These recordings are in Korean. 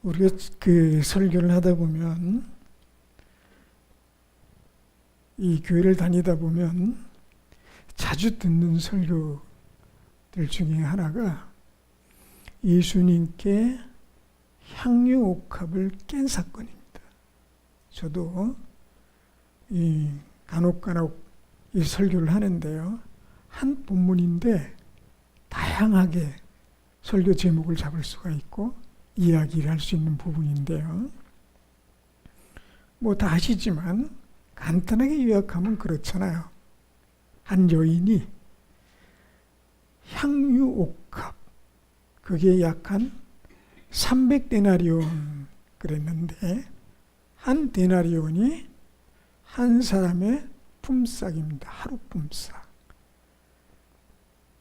우리가 그 설교를 하다 보면, 이 교회를 다니다 보면 자주 듣는 설교들 중에 하나가 예수님께 향유 옥합을 깬 사건입니다. 저도 간혹 이 설교를 하는데요, 한 본문인데 다양하게 설교 제목을 잡을 수가 있고 이야기를 할 수 있는 부분인데요. 뭐 다 아시지만 간단하게 요약하면 그렇잖아요. 한 여인이 향유 옥합, 그게 약 한 300데나리온 그랬는데, 한 데나리온이 한 사람의 품삯입니다. 하루 품삯.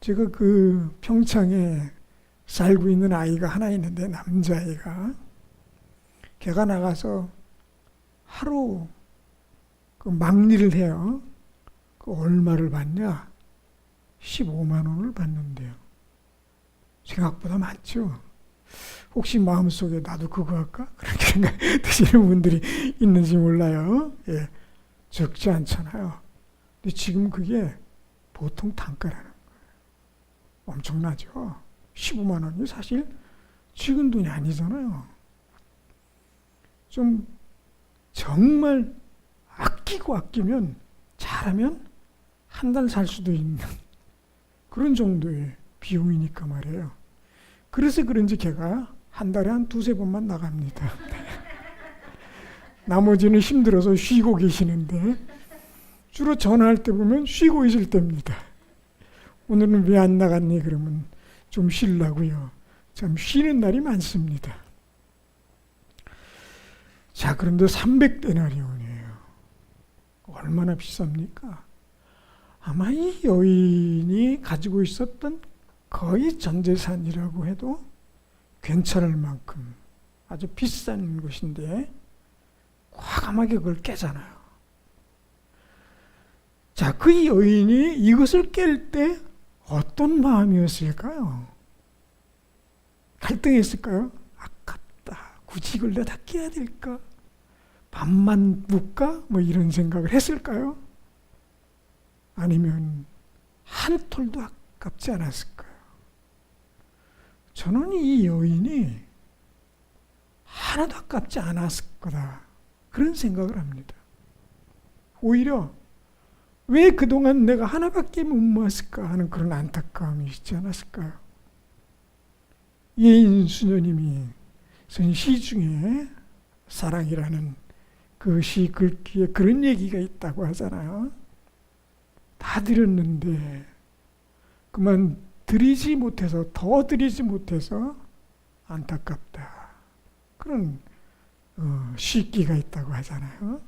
제가 그 평창에 살고 있는 아이가 하나 있는데, 남자아이가, 걔가 나가서 하루 그 막리를 해요. 그 얼마를 받냐? 15만 원을 받는데요. 생각보다 많죠. 혹시 마음속에 나도 그거 할까? 그렇게 생각 드시는 분들이 있는지 몰라요. 예, 적지 않잖아요. 근데 지금 그게 보통 단가라는 거예요. 엄청나죠. 15만 원이 사실 지금 돈이 아니잖아요. 좀 정말 아끼면, 잘하면 한 달 살 수도 있는 그런 정도의 비용이니까 말이에요. 그래서 그런지 걔가 한 달에 한 두세 번만 나갑니다. 나머지는 힘들어서 쉬고 계시는데, 주로 전화할 때 보면 쉬고 있을 때입니다. 오늘은 왜 안 나갔니? 그러면 좀 쉬려고요. 참 쉬는 날이 많습니다. 자, 그런데 300데나리온이에요. 얼마나 비쌉니까? 아마 이 여인이 가지고 있었던 거의 전 재산이라고 해도 괜찮을 만큼 아주 비싼 것인데 과감하게 그걸 깨잖아요. 자, 그 여인이 이것을 깰 때 어떤 마음이었을까요? 갈등했을까요? 아깝다. 굳이 이걸 내가 다 깨야 될까? 밥만 묵까? 뭐 이런 생각을 했을까요? 아니면 한 톨도 아깝지 않았을까요? 저는 이 여인이 하나도 아깝지 않았을 거다, 그런 생각을 합니다. 오히려 왜 그동안 내가 하나밖에 못 모았을까 하는 그런 안타까움이 있지 않았을까요? 예인 수녀님이 쓴 시 중에 사랑이라는 그 시 글귀에 그런 얘기가 있다고 하잖아요. 다 드렸는데 그만 드리지 못해서, 더 드리지 못해서 안타깝다, 그런 시기가 있다고 하잖아요.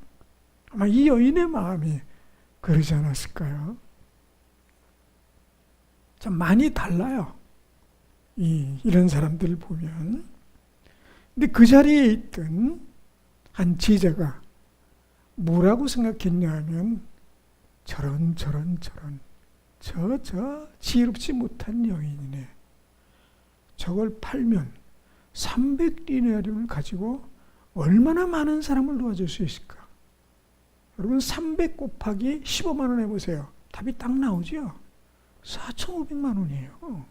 아마 이 여인의 마음이 그러지 않았을까요? 참 많이 달라요, 이런 사람들을 보면. 근데 그 자리에 있던 한 제자가 뭐라고 생각했냐 하면, 저런 지혜롭지 못한 여인이네. 저걸 팔면 300디나리온을 가지고 얼마나 많은 사람을 도와줄 수 있을까? 여러분, 300 곱하기 15만 원 해보세요. 답이 딱 나오죠? 4,500만 원이에요.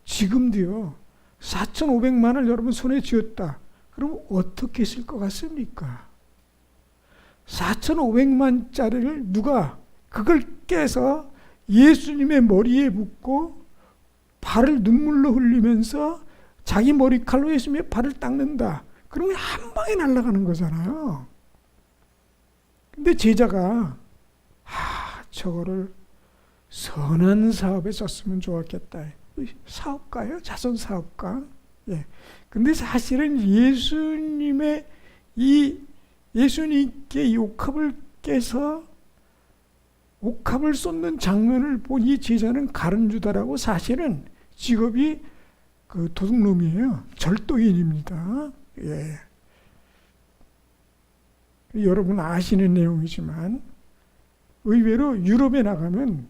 지금도요, 4,500만 원을 여러분 손에 쥐었다. 그럼 어떻게 쓸 것 같습니까? 4,500만짜리를 누가 그걸 깨서 예수님의 머리에 붓고 발을 눈물로 흘리면서 자기 머리칼로 예수님의 발을 닦는다. 그러면 한 방에 날아가는 거잖아요. 근데 제자가 저거를 선한 사업에 썼으면 좋았겠다. 사업가예요? 자선 사업가? 예. 근데 사실은 예수님께 이 옥합을 깨서 옥합을 쏟는 장면을 본 이 제자는 가룟유다라고, 사실은 직업이 그 도둑놈이에요. 절도인입니다. 예. 여러분 아시는 내용이지만 의외로 유럽에 나가면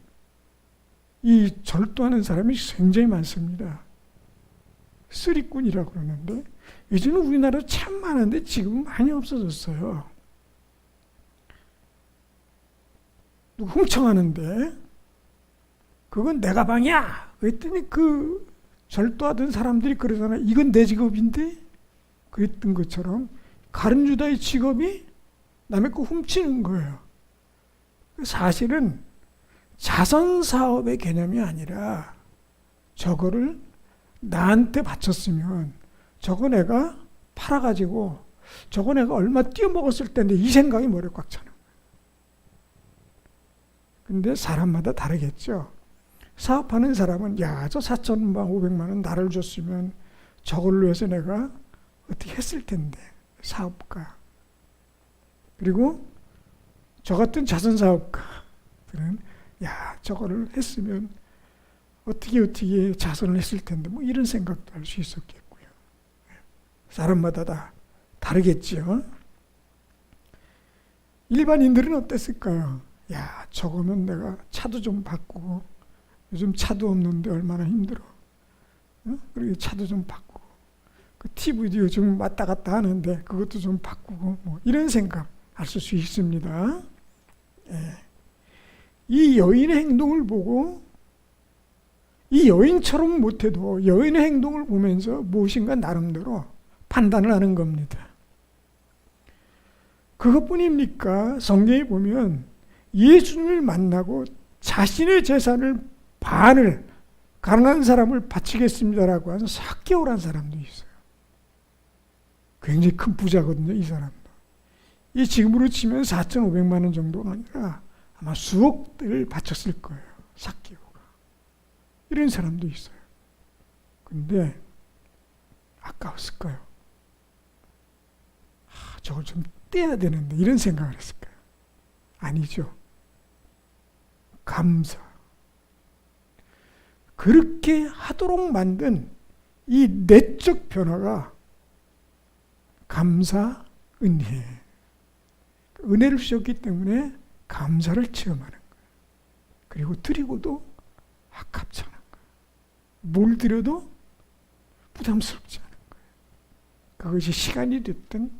이 절도하는 사람이 굉장히 많습니다. 쓰리꾼이라고 그러는데 요즘은 우리나라에 참 많은데 지금은 많이 없어졌어요. 누구 훔쳐가는데 그건 내 가방이야. 그랬더니 그 절도하던 사람들이 그러잖아요. 이건 내 직업인데? 그랬던 것처럼 가룟유다의 직업이 남의 거 훔치는 거예요. 사실은 자선사업의 개념이 아니라 저거를 나한테 바쳤으면 저거 내가 팔아가지고 저거 내가 얼마 띄어먹었을 텐데 이 생각이 머리에 꽉 차는 거예요. 근데 사람마다 다르겠죠. 사업하는 사람은 야, 저 4천만 500만 원 나를 줬으면 저걸로 해서 내가 어떻게 했을 텐데, 사업가. 그리고 저 같은 자선사업가들은 야, 저거를 했으면 어떻게 자선을 했을 텐데 뭐 이런 생각도 할 수 있었겠고요. 사람마다 다 다르겠죠. 일반인들은 어땠을까요? 야, 저거면 내가 차도 좀 바꾸고, 요즘 차도 없는데 얼마나 힘들어. 그리고 차도 좀 바꾸고, 그 TV도 요즘 왔다 갔다 하는데 그것도 좀 바꾸고, 뭐 이런 생각 하실 수 있습니다. 예. 이 여인의 행동을 보고 이 여인처럼 못해도 여인의 행동을 보면서 무엇인가 나름대로 판단을 하는 겁니다. 그것뿐입니까? 성경에 보면 예수님을 만나고 자신의 재산을 반을 가난한 사람을 바치겠습니다라고 하는 삭개오라는 사람도 있어요. 굉장히 큰 부자거든요, 이 사람도. 이 지금으로 치면 4,500만 원 정도가 아니라 아마 수억을 바쳤을 거예요, 삭개오가. 이런 사람도 있어요. 근데 아까웠을까요? 저걸 좀 떼야 되는데 이런 생각을 했을까요? 아니죠. 감사. 그렇게 하도록 만든 이 내적 변화가 감사, 은혜. 은혜를 주셨기 때문에 감사를 체험하는 거예요. 그리고 드리고도 아깝지 않은 거예요. 뭘 드려도 부담스럽지 않은 거예요. 그것이 시간이 됐든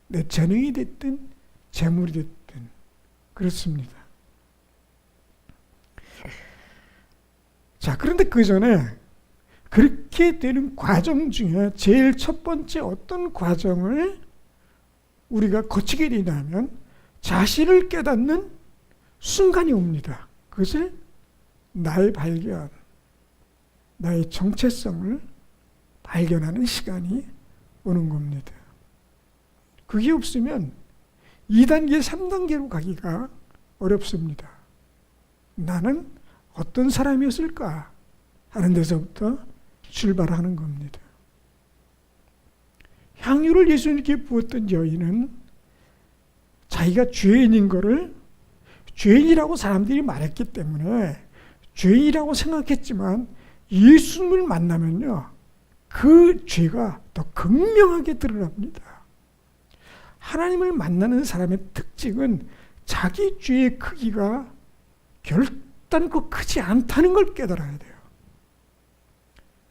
내 재능이 됐든 재물이 됐든 그렇습니다. 자, 그런데 그 전에 그렇게 되는 과정 중에 제일 첫 번째 어떤 과정을 우리가 거치게 되냐면 자신을 깨닫는 순간이 옵니다. 그것을 나의 발견, 나의 정체성을 발견하는 시간이 오는 겁니다. 그게 없으면 2단계, 3단계로 가기가 어렵습니다. 나는 어떤 사람이었을까 하는 데서부터 출발하는 겁니다. 향유를 예수님께 부었던 여인은 자기가 죄인인 거를 죄인이라고 사람들이 말했기 때문에 죄인이라고 생각했지만 예수님을 만나면요, 그 죄가 더 극명하게 드러납니다. 하나님을 만나는 사람의 특징은 자기 죄의 크기가 결단코 크지 않다는 걸 깨달아야 돼요.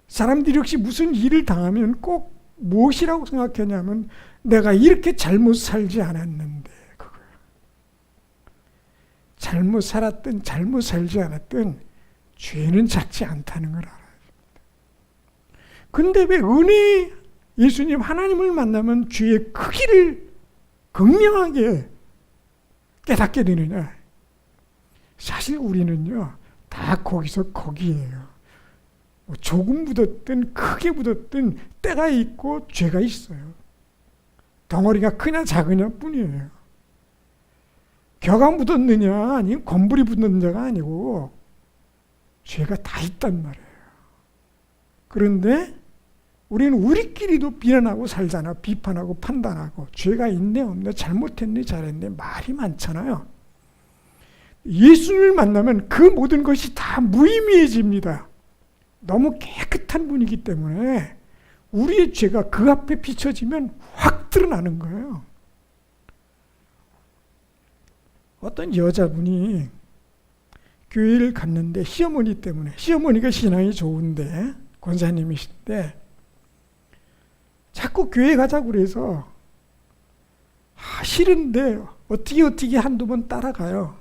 사람들이 혹시 무슨 일을 당하면 꼭 무엇이라고 생각하냐면 내가 이렇게 잘못 살지 않았는데, 그거예요. 잘못 살았든 잘못 살지 않았든 죄는 작지 않다는 걸 알아야 됩니다. 근데 왜 은혜, 예수님 하나님을 만나면 죄의 크기를 극명하게 깨닫게 되느냐? 사실 우리는요, 다 거기서 거기에요. 조금 묻었든 크게 묻었든 때가 있고 죄가 있어요. 덩어리가 크냐 작으냐 뿐이에요. 겨가 묻었느냐 아니면 건물이 묻는자가 아니고 죄가 다 있단 말이에요. 그런데 우리는 우리끼리도 비난하고 살잖아. 비판하고 판단하고 죄가 있네 없네 잘못했네 잘했네 말이 많잖아요. 예수를 만나면 그 모든 것이 다 무의미해집니다. 너무 깨끗한 분이기 때문에 우리의 죄가 그 앞에 비춰지면 확 드러나는 거예요. 어떤 여자분이 교회를 갔는데 시어머니 때문에, 시어머니가 신앙이 좋은데 권사님이신데 자꾸 교회 가자고 그래서 싫은데 어떻게 한두 번 따라가요.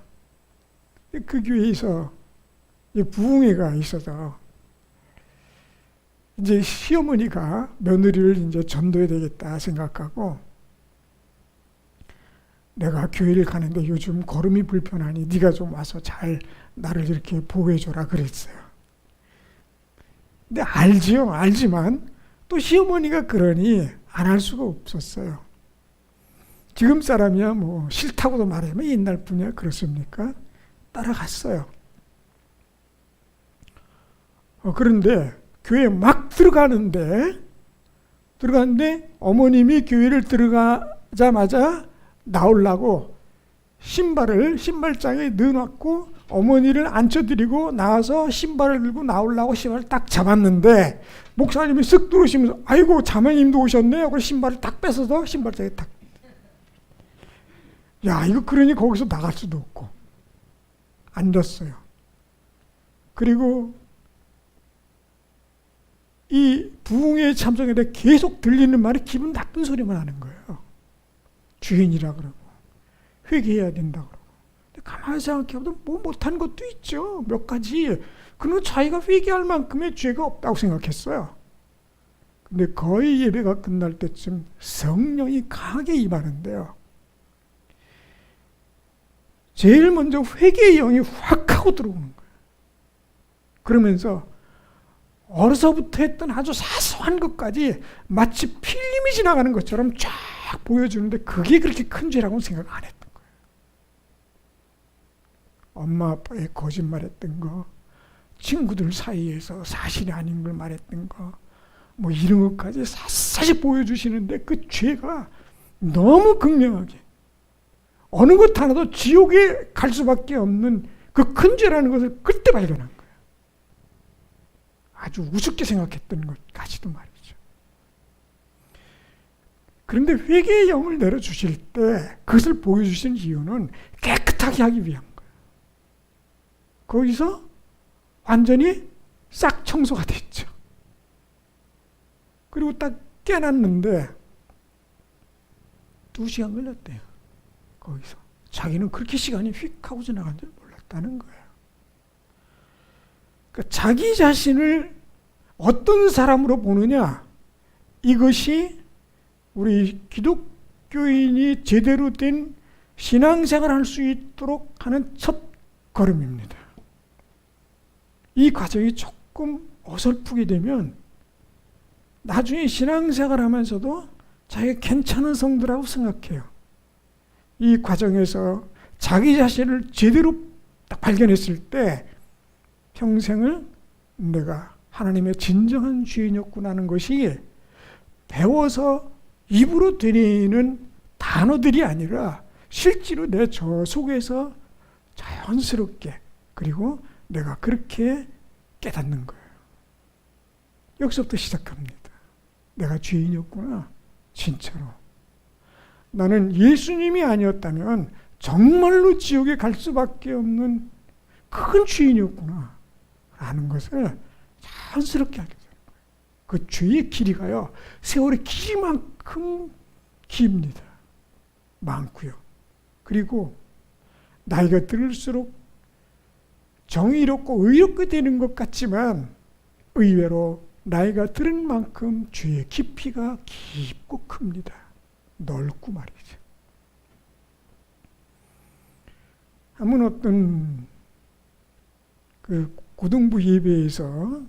그 교회에서 부흥회가 있어서 이제 시어머니가 며느리를 이제 전도해야 되겠다 생각하고, 내가 교회를 가는데 요즘 걸음이 불편하니 네가 좀 와서 잘 나를 이렇게 보호해줘라 그랬어요. 근데 알지만 또 시어머니가 그러니 안 할 수가 없었어요. 지금 사람이야 뭐 싫다고도 말하면 옛날 분이야 그렇습니까? 따라갔어요. 그런데 교회에 막 들어가는데 어머님이 교회를 들어가자마자 나오려고 신발을 신발장에 넣어놨고 어머니를 앉혀드리고 나와서 신발을 들고 나오려고 신발을 딱 잡았는데 목사님이 쓱 들어오시면서 아이고 자매님도 오셨네 하고 신발을 딱 뺏어서 신발장에 딱. 야, 이거 그러니 거기서 나갈 수도 없고 앉았어요. 그리고 이 부흥회에 참석했는데 계속 들리는 말이 기분 나쁜 소리만 하는 거예요. 주인이라 그러고 회개해야 된다 그러고. 근데 가만히 생각해보면 뭐 못한 것도 있죠. 몇 가지. 그는 자기가 회개할 만큼의 죄가 없다고 생각했어요. 근데 거의 예배가 끝날 때쯤 성령이 강하게 임하는데요. 제일 먼저 회개의 영이 확 하고 들어오는 거예요. 그러면서 어려서부터 했던 아주 사소한 것까지 마치 필름이 지나가는 것처럼 쫙 보여주는데 그게 그렇게 큰 죄라고는 생각 안 했던 거예요. 엄마 아빠의 거짓말했던 거, 친구들 사이에서 사실이 아닌 걸 말했던 거, 뭐 이런 것까지 샅샅이 보여주시는데 그 죄가 너무 극명하게 어느 것 하나도 지옥에 갈 수밖에 없는 그 큰 죄라는 것을 그때 발견한 거예요. 아주 우습게 생각했던 것까지도 말이죠. 그런데 회개의 영을 내려주실 때 그것을 보여주신 이유는 깨끗하게 하기 위한 거예요. 거기서 완전히 싹 청소가 됐죠. 그리고 딱 깨놨는데 2시간 걸렸대요. 거기서. 자기는 그렇게 시간이 휙 하고 지나간 줄 몰랐다는 거예요. 그러니까 자기 자신을 어떤 사람으로 보느냐, 이것이 우리 기독교인이 제대로 된 신앙생활을 할 수 있도록 하는 첫 걸음입니다. 이 과정이 조금 어설프게 되면 나중에 신앙생활 하면서도 자기가 괜찮은 성도라고 생각해요. 이 과정에서 자기 자신을 제대로 딱 발견했을 때 평생을 내가 하나님의 진정한 주인이었구나 하는 것이 배워서 입으로 되뇌이는 단어들이 아니라 실제로 내 저 속에서 자연스럽게, 그리고 내가 그렇게 깨닫는 거예요. 여기서부터 시작합니다. 내가 죄인이었구나. 진짜로. 나는 예수님이 아니었다면 정말로 지옥에 갈 수밖에 없는 큰 죄인이었구나 라는 것을 자연스럽게 알게 되는 거예요. 그 죄의 길이가요, 세월의 길이만큼 깁니다. 많고요. 그리고 나이가 들을수록 정의롭고 의롭게 되는 것 같지만 의외로 나이가 들은 만큼 죄의 깊이가 깊고 큽니다. 넓고 말이죠. 한번 어떤 그 고등부 예배에서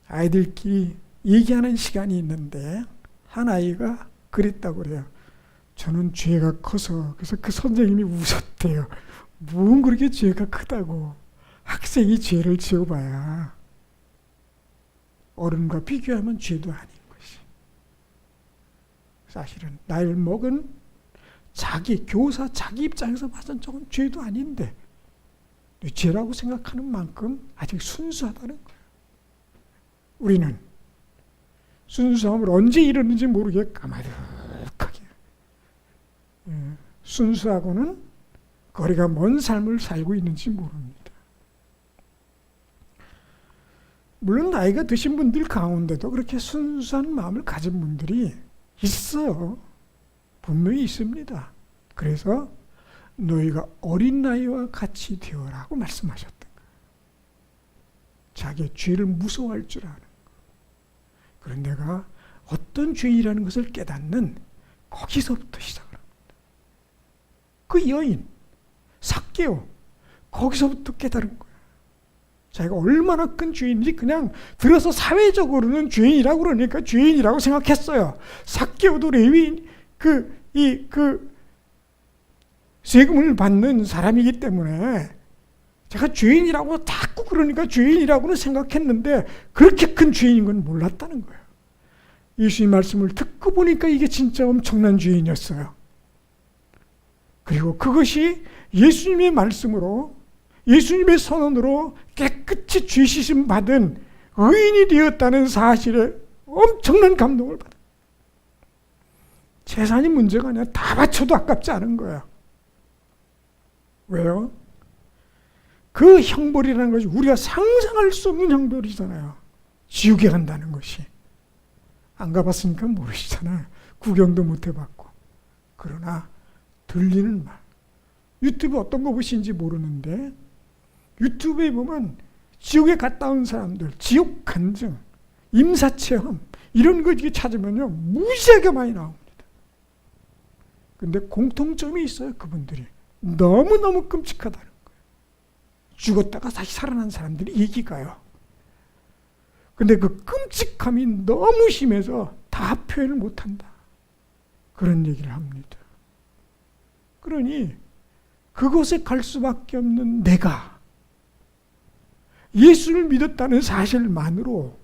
아이들끼리 얘기하는 시간이 있는데 한 아이가 그랬다고 그래요. 저는 죄가 커서. 그래서 그 선생님이 웃었대요. 뭔 그렇게 죄가 크다고. 학생이 죄를 지어봐야 어른과 비교하면 죄도 아닌 것이. 사실은 나이를 먹은 자기 교사 자기 입장에서 봐서는 조금 죄도 아닌데 죄라고 생각하는 만큼 아직 순수하다는 거예요. 우리는 순수함을 언제 이루는지 모르게 까마득하게 순수하고는 거리가 먼 삶을 살고 있는지 모릅니다. 물론 나이가 드신 분들 가운데도 그렇게 순수한 마음을 가진 분들이 있어요. 분명히 있습니다. 그래서 너희가 어린 나이와 같이 되어라고 말씀하셨던 거예요. 자기의 죄를 무서워할 줄 아는 거. 그런데 내가 어떤 죄이라는 것을 깨닫는 거기서부터 시작을 합니다. 그 여인 삭개오 거기서부터 깨달은 거예요. 자기가 얼마나 큰 죄인인지 그냥 들어서 사회적으로는 죄인이라고 그러니까 죄인이라고 생각했어요. 삭개오도 레위인 그 세금을 받는 사람이기 때문에 제가 죄인이라고 자꾸 그러니까 죄인이라고는 생각했는데 그렇게 큰 죄인인 건 몰랐다는 거예요. 예수님 말씀을 듣고 보니까 이게 진짜 엄청난 죄인이었어요. 그리고 그것이 예수님의 말씀으로 예수님의 선언으로 깨끗이 죄 씻음 받은 의인이 되었다는 사실에 엄청난 감동을 받아요. 재산이 문제가 아니라 다 바쳐도 아깝지 않은 거예요. 왜요? 그 형벌이라는 것이 우리가 상상할 수 없는 형벌이잖아요. 지옥에 간다는 것이. 안 가봤으니까 모르시잖아요. 구경도 못 해봤고. 그러나 들리는 말. 유튜브 어떤 거 보시는지 모르는데 유튜브에 보면 지옥에 갔다 온 사람들, 지옥 간증, 임사체험 이런 거 찾으면요 무지하게 많이 나옵니다. 근데 공통점이 있어요. 그분들이 너무너무 끔찍하다는 거예요. 죽었다가 다시 살아난 사람들이 얘기가요. 근데 그 끔찍함이 너무 심해서 다 표현을 못한다. 그런 얘기를 합니다. 그러니 그곳에 갈 수밖에 없는 내가 예수를 믿었다는 사실만으로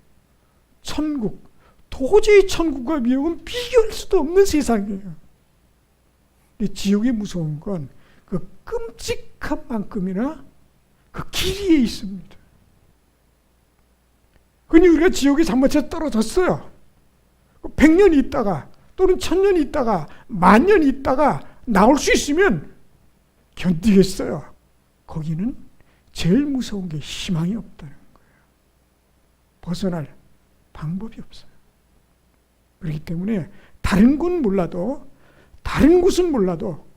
천국, 도저히 천국과 미국은 비교할 수도 없는 세상이에요. 근데 지옥이 무서운 건 그 끔찍한 만큼이나 그 길이에 있습니다. 그러니 우리가 지옥에 잘못해서 떨어졌어요. 100년 있다가 또는 1000년 있다가 10,000년 있다가 나올 수 있으면 견디겠어요. 거기는 제일 무서운 게 희망이 없다는 거예요. 벗어날 방법이 없어요. 그렇기 때문에 다른 곳은 몰라도 다른 곳은 몰라도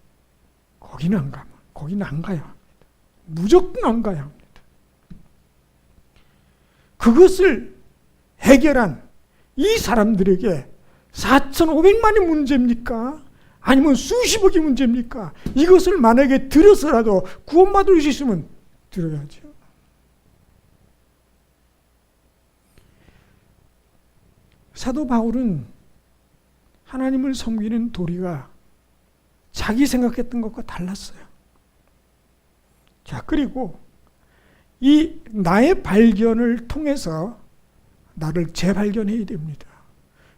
거기는 안 가면 거기는 안 가야 합니다. 무조건 안 가야 합니다. 그것을 해결한 이 사람들에게 4,500만이 문제입니까? 아니면 수십억이 문제입니까? 이것을 만약에 들어서라도 구원받을 수 있으면 들어야죠. 사도 바울은 하나님을 섬기는 도리가 자기 생각했던 것과 달랐어요. 자, 그리고 이 나의 발견을 통해서 나를 재발견해야 됩니다.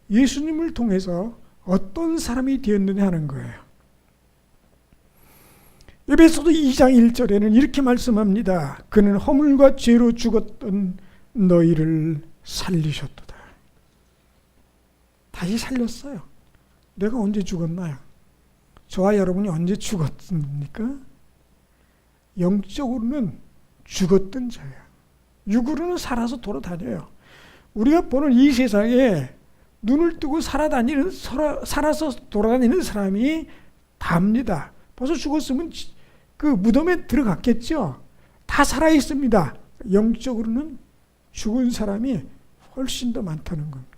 예수님을 통해서 어떤 사람이 되었느냐 하는 거예요. 에베소서 2장 1절에는 이렇게 말씀합니다. 그는 허물과 죄로 죽었던 너희를 살리셨도다. 다시 살렸어요. 내가 언제 죽었나요? 저와 여러분이 언제 죽었습니까? 영적으로는 죽었던 자예요. 육으로는 살아서 돌아다녀요. 우리가 보는 이 세상에 눈을 뜨고 살아서 돌아다니는 사람이 답니다. 벌써 죽었으면 그 무덤에 들어갔겠죠. 다 살아있습니다. 영적으로는 죽은 사람이 훨씬 더 많다는 겁니다.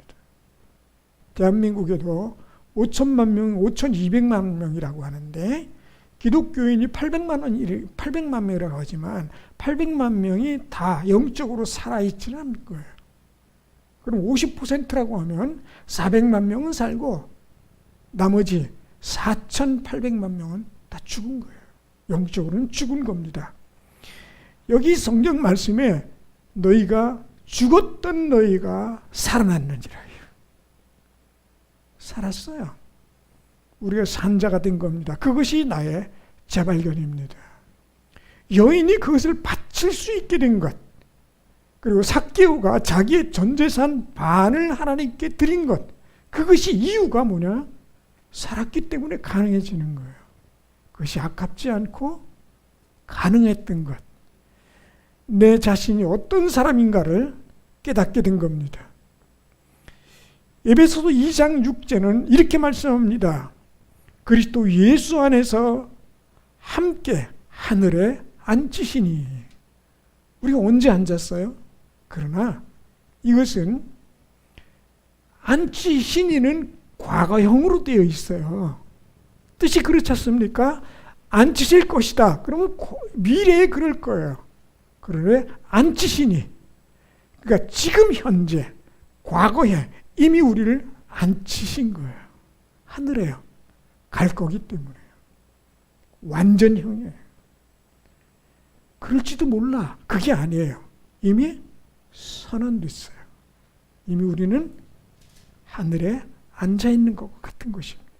대한민국에도 5천만 명, 5,200만 명이라고 하는데 기독교인이 800만 명이라고 하지만 800만 명이 다 영적으로 살아있지는 않을 거예요. 그럼 50%라고 하면 400만 명은 살고 나머지 4,800만 명은 다 죽은 거예요. 영적으로는 죽은 겁니다. 여기 성경 말씀에 너희가 죽었던 너희가 살아났는지라. 살았어요. 우리가 산자가 된 겁니다. 그것이 나의 재발견입니다. 여인이 그것을 바칠 수 있게 된 것, 그리고 삭개오가 자기의 전 재산 반을 하나님께 드린 것, 그것이 이유가 뭐냐? 살았기 때문에 가능해지는 거예요. 그것이 아깝지 않고 가능했던 것. 내 자신이 어떤 사람인가를 깨닫게 된 겁니다. 에베소서 2장 6절은 이렇게 말씀합니다. 그리스도 예수 안에서 함께 하늘에 앉으시니. 우리가 언제 앉았어요? 그러나 이것은 앉으시니는 과거형으로 되어 있어요. 뜻이 그렇지 않습니까? 앉으실 것이다. 그러면 미래에 그럴 거예요. 그러래 앉으시니. 그러니까 지금 현재, 과거에 이미 우리를 앉히신 거예요. 하늘에요. 갈 거기 때문에요. 완전형이에요. 그럴지도 몰라. 그게 아니에요. 이미 선언됐어요. 이미 우리는 하늘에 앉아있는 것과 같은 것입니다.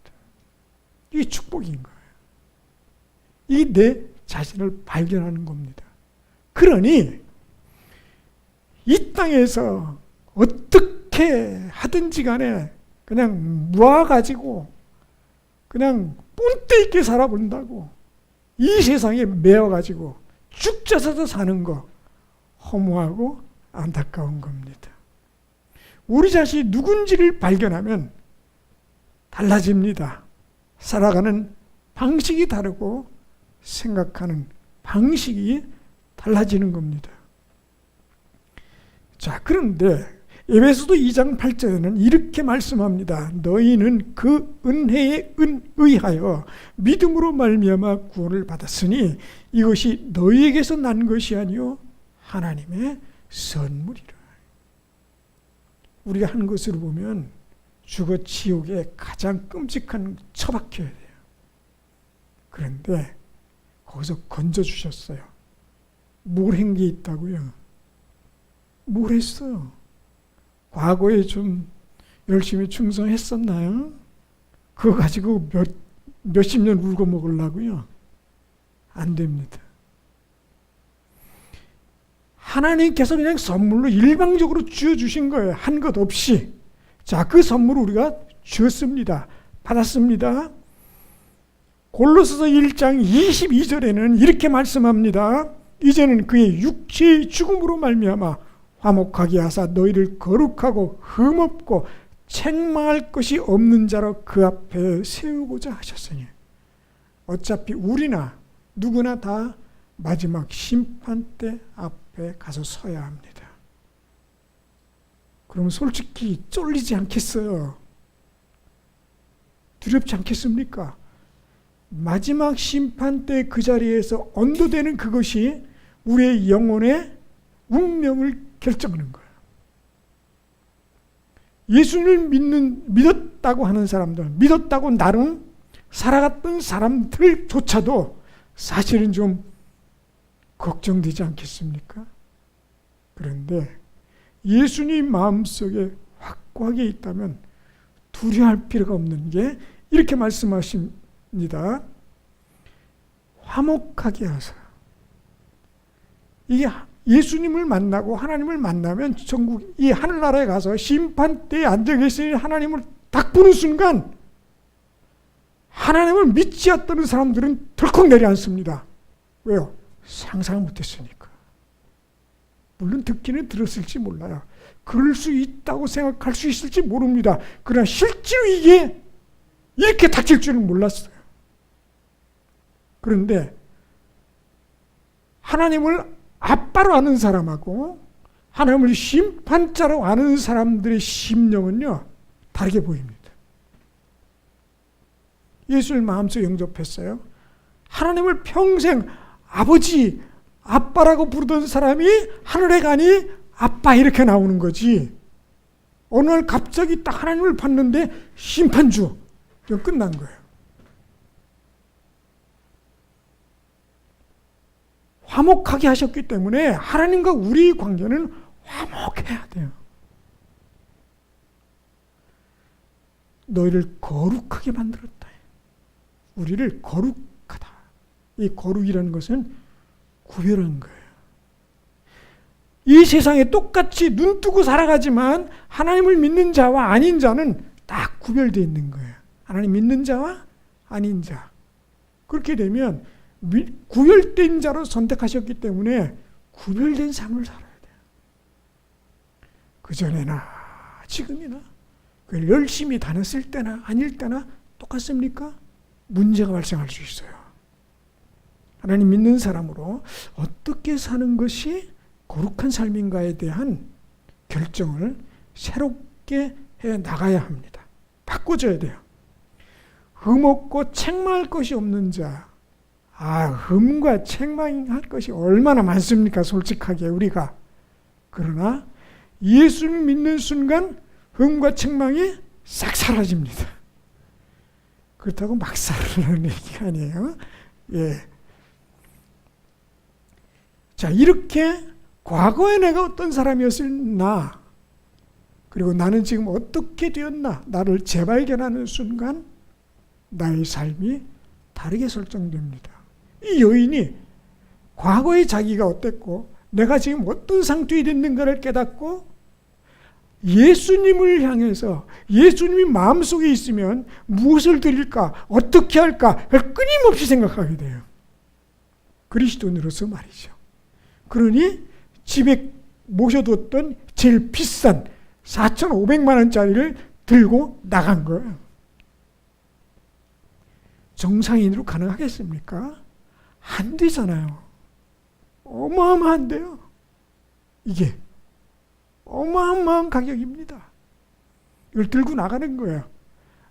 이게 축복인 거예요. 이게 내 자신을 발견하는 겁니다. 그러니 이 땅에서 어떻게 하든지 간에 그냥 모아가지고 그냥 뽐때 있게 살아본다고 이 세상에 매어가지고 죽자사자 사는 거 허무하고 안타까운 겁니다. 우리 자신이 누군지를 발견하면 달라집니다. 살아가는 방식이 다르고 생각하는 방식이 달라지는 겁니다. 자, 그런데 에베소서 2장 8절에는 이렇게 말씀합니다. 너희는 그 은혜에 의하여 믿음으로 말미암아 구원을 받았으니 이것이 너희에게서 난 것이 아니요 하나님의 선물이라. 우리가 한 것으로 보면 죽어 지옥에 가장 끔찍한 처박혀야 돼요. 그런데 거기서 건져주셨어요. 뭘 한 게 있다고요? 뭘 했어요? 과거에 좀 열심히 충성했었나요? 그거 가지고 몇십 년 울고 먹으려고요? 안 됩니다. 하나님께서 그냥 선물로 일방적으로 주어주신 거예요. 한 것 없이. 자, 그 선물을 우리가 주었습니다. 받았습니다. 골로새서 1장 22절에는 이렇게 말씀합니다. 이제는 그의 육체의 죽음으로 말미암아 화목하게 하사 너희를 거룩하고 흠없고 책망할 것이 없는 자로 그 앞에 세우고자 하셨으니. 어차피 우리나 누구나 다 마지막 심판대 앞에 가서 서야 합니다. 그럼 솔직히 쫄리지 않겠어요? 두렵지 않겠습니까? 마지막 심판대 그 자리에서 언도되는 그것이 우리의 영혼의 운명을 결정하는 거예요. 예수를 믿었다고 하는 사람들, 믿었다고 나름 살아갔던 사람들조차도 사실은 좀 걱정되지 않겠습니까? 그런데 예수님 마음속에 확고하게 있다면 두려워할 필요가 없는 게 이렇게 말씀하십니다. 화목하게 하사. 이게 예수님을 만나고 하나님을 만나면 전국 이 하늘나라에 가서 심판대에 앉아 계신 하나님을 딱 보는 순간 하나님을 믿지 않던 사람들은 덜컥 내려앉습니다. 왜요? 상상을 못했으니까. 물론 듣기는 들었을지 몰라요. 그럴 수 있다고 생각할 수 있을지 모릅니다. 그러나 실제로 이게 이렇게 닥칠 줄은 몰랐어요. 그런데 하나님을 아빠로 아는 사람하고 하나님을 심판자로 아는 사람들의 심령은요 다르게 보입니다. 예수를 마음속에 영접했어요. 하나님을 평생 아버지, 아빠라고 부르던 사람이 하늘에 가니 아빠 이렇게 나오는 거지. 어느 날 갑자기 딱 하나님을 봤는데 심판주. 이거 끝난 거예요. 화목하게 하셨기 때문에 하나님과 우리 관계는 화목해야 돼요. 너희를 거룩하게 만들었다. 우리를 거룩하다. 이 거룩이라는 것은 구별한 거예요. 이 세상에 똑같이 눈 뜨고 살아가지만 하나님을 믿는 자와 아닌 자는 딱 구별되어 있는 거예요. 하나님 믿는 자와 아닌 자. 그렇게 되면 구별된 자로 선택하셨기 때문에 구별된 삶을 살아야 돼요. 그전에나 지금이나 그걸 열심히 다녔을 때나 아닐 때나 똑같습니까? 문제가 발생할 수 있어요. 하나님 믿는 사람으로 어떻게 사는 것이 거룩한 삶인가에 대한 결정을 새롭게 해 나가야 합니다. 바꿔줘야 돼요. 흠없고 책망할 것이 없는 자. 흠과 책망할 것이 얼마나 많습니까? 솔직하게 우리가. 그러나 예수를 믿는 순간 흠과 책망이 싹 사라집니다. 그렇다고 막 사라지는 얘기가 아니에요. 예. 자, 이렇게 과거에 내가 어떤 사람이었을나, 그리고 나는 지금 어떻게 되었나, 나를 재발견하는 순간 나의 삶이 다르게 설정됩니다. 이 여인이 과거의 자기가 어땠고 내가 지금 어떤 상태에 있는가를 깨닫고 예수님을 향해서 예수님이 마음속에 있으면 무엇을 드릴까, 어떻게 할까 끊임없이 생각하게 돼요. 그리스도인으로서 말이죠. 그러니 집에 모셔뒀던 제일 비싼 4,500만 원짜리를 들고 나간 거예요. 정상인으로 가능하겠습니까? 안 되잖아요. 어마어마한데요. 이게 어마어마한 가격입니다. 이걸 들고 나가는 거예요.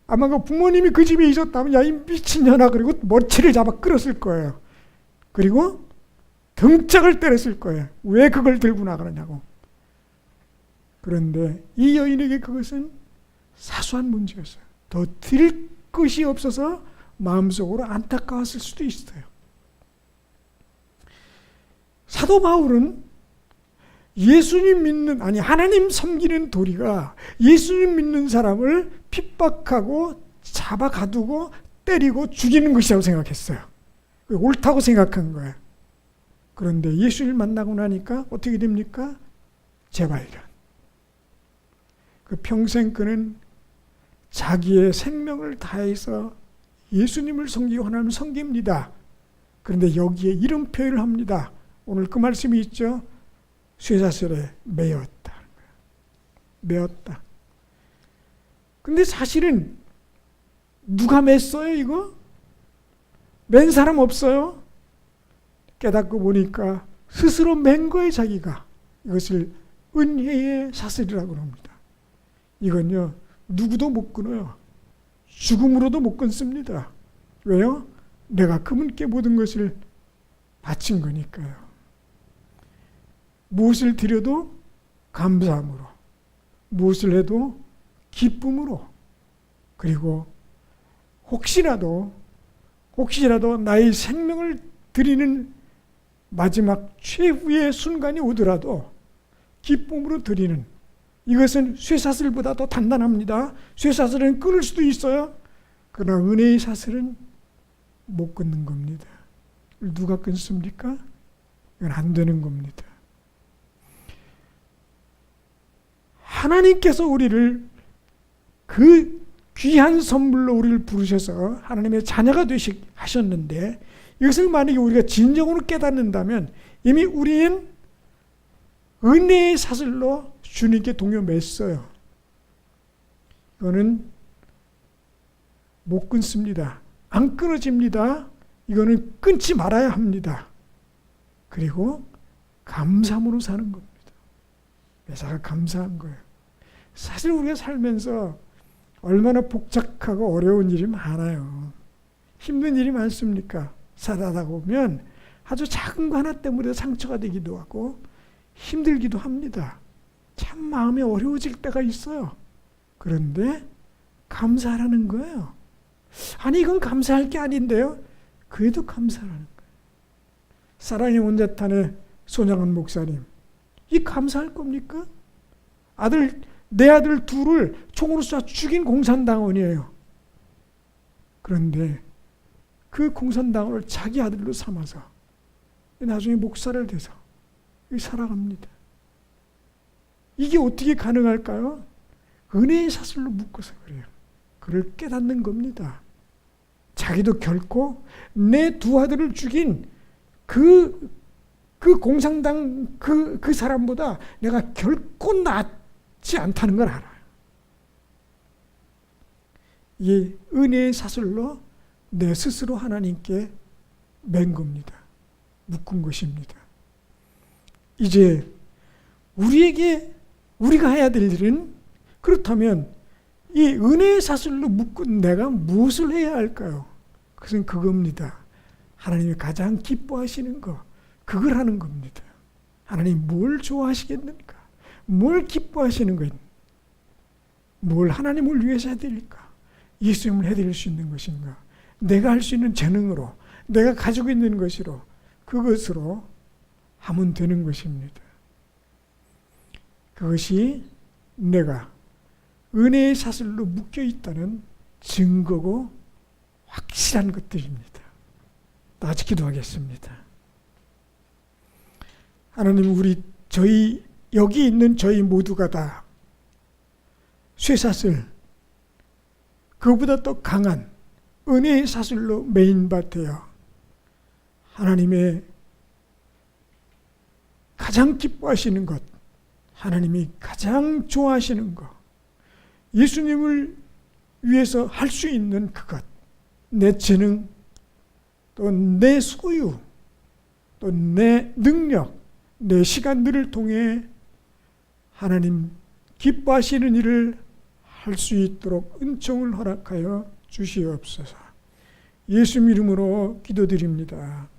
아마 그 부모님이 그 집에 있었다면 야, 이 미친년아, 그리고 머리를 잡아 끌었을 거예요. 그리고 등짝을 때렸을 거예요. 왜 그걸 들고 나가느냐고. 그런데 이 여인에게 그것은 사소한 문제였어요. 더 드릴 것이 없어서 마음속으로 안타까웠을 수도 있어요. 사도 바울은 예수님 믿는, 하나님 섬기는 도리가 예수님 믿는 사람을 핍박하고 잡아 가두고 때리고 죽이는 것이라고 생각했어요. 옳다고 생각한 거예요. 그런데 예수를 만나고 나니까 어떻게 됩니까? 재발견. 그 평생 그는 자기의 생명을 다해서 예수님을 섬기고 하나님을 섬깁니다. 그런데 여기에 이런 표현을 합니다. 오늘 그 말씀이 있죠. 쇠사슬에 매였다. 매었다. 근데 사실은 누가 맸어요, 이거? 맨 사람 없어요? 깨닫고 보니까 스스로 맨 거예요, 자기가. 이것을 은혜의 사슬이라고 합니다. 이건요, 누구도 못 끊어요. 죽음으로도 못 끊습니다. 왜요? 내가 그분께 모든 것을 바친 거니까요. 무엇을 드려도 감사함으로, 무엇을 해도 기쁨으로, 그리고 혹시라도 나의 생명을 드리는 마지막 최후의 순간이 오더라도 기쁨으로 드리는, 이것은 쇠사슬보다 더 단단합니다. 쇠사슬은 끊을 수도 있어요. 그러나 은혜의 사슬은 못 끊는 겁니다. 누가 끊습니까? 이건 안 되는 겁니다. 하나님께서 우리를 그 귀한 선물로 우리를 부르셔서 하나님의 자녀가 하셨는데, 이것을 만약에 우리가 진정으로 깨닫는다면 이미 우리는 은혜의 사슬로 주님께 동요맸어요. 이거는 못 끊습니다. 안 끊어집니다. 이거는 끊지 말아야 합니다. 그리고 감사함으로 사는 겁니다. 매사가 감사한 거예요. 사실 우리가 살면서 얼마나 복잡하고 어려운 일이 많아요. 힘든 일이 많습니까? 살아다 보면 아주 작은 거 하나 때문에 상처가 되기도 하고 힘들기도 합니다. 참 마음이 어려워질 때가 있어요. 그런데 감사하라는 거예요. 이건 감사할 게 아닌데요. 그래도 감사하라는 거예요. 사랑의 온자탄의 손양원 목사님, 이 감사할 겁니까? 내 아들 둘을 총으로 쏴 죽인 공산당원이에요. 그런데 그 공산당원을 자기 아들로 삼아서 나중에 목사를 돼서 살아갑니다. 이게 어떻게 가능할까요? 은혜의 사슬로 묶어서 그래요. 그를 깨닫는 겁니다. 자기도 결코 내 두 아들을 죽인 그 공산당 그 사람보다 내가 결코 쉽지 않다는 걸 알아요. 이 은혜의 사슬로 내 스스로 하나님께 맨 겁니다. 묶은 것입니다. 이제 우리가 해야 될 일은, 그렇다면 이 은혜의 사슬로 묶은 내가 무엇을 해야 할까요? 그것은 그겁니다. 하나님이 가장 기뻐하시는 거, 그걸 하는 겁니다. 하나님 뭘 좋아하시겠는가? 뭘 기뻐하시는 것? 뭘 하나님을 위해서 해드릴까? 예수님을 해드릴 수 있는 것인가? 내가 할 수 있는 재능으로, 내가 가지고 있는 것으로, 그것으로 하면 되는 것입니다. 그것이 내가 은혜의 사슬로 묶여 있다는 증거고 확실한 것들입니다. 다 같이 기도하겠습니다. 하나님, 여기 있는 저희 모두가 다 쇠사슬, 그보다 더 강한 은혜의 사슬로 매인밭되어 하나님의 가장 기뻐하시는 것, 하나님이 가장 좋아하시는 것, 예수님을 위해서 할 수 있는 그것, 내 재능, 또 내 소유, 또 내 능력, 내 시간들을 통해 하나님 기뻐하시는 일을 할 수 있도록 은총을 허락하여 주시옵소서. 예수 이름으로 기도드립니다.